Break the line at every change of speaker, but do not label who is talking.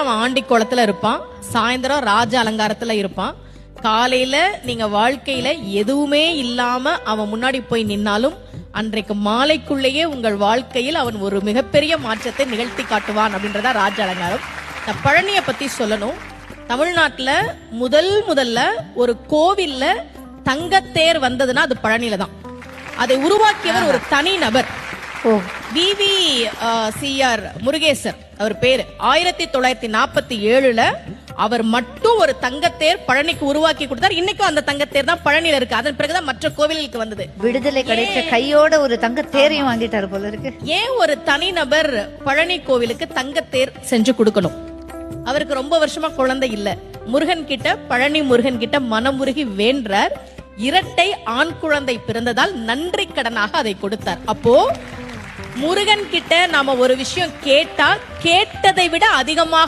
அவன் ஆண்டி கோலத்துல இருப்பான், சாயந்தரம் ராஜ அலங்காரத்துல இருப்பான். காலையில நீங்க வாழ்க்கையில எதுவுமே இல்லாம அவன் முன்னாடி போய் நின்னாலும் அன்றைக்கு மாலைக்குள்ளேயே உங்கள் வாழ்க்கையில் அவன் ஒரு மிகப்பெரிய மாற்றத்தை நிகழ்த்தி காட்டுவான் அப்படின்றதா ராஜ அலங்காரம். நான் பழனியை பத்தி சொல்லணும். தமிழ்நாட்டுல முதல்ல ஒரு கோவில்ல தங்கத்தேர் வந்ததுன்னா அது பழனியில தான். அதை உருவாக்கியவர் ஒரு தனி நபர், VVCR முருகேசர் அவர் பேரு. 1947 அவர் மட்டும் ஒரு தங்கத்தேர் பழனிக்கு உருவாக்கி கொடுத்தார். இன்னைக்கும் அந்த தங்கத்தேர் தான் பழனியில இருக்கு. அதன் பிறகுதான் மற்ற கோவிலுக்கு வந்தது.
விடுதலை கிடைச்ச கையோட ஒரு தங்கத்தேரையும் வாங்கிட்டாரு போல இருக்கு.
ஏன் ஒரு தனிநபர் பழனி கோவிலுக்கு தங்கத்தேர் செஞ்சு கொடுக்கணும்? அவருக்கு ரொம்ப வருஷமா குழந்தை இல்ல. முருகன் கிட்ட, பழனி முருகன் கிட்ட மனமுருகி வேண்டார். இரட்டை ஆண் குழந்தை பிறந்ததால் நன்றி கடனாக அதை கொடுத்தார். அப்போ முருகன் கிட்ட நாம ஒரு விஷயம் கேட்டா கேட்டதை விட அதிகமாக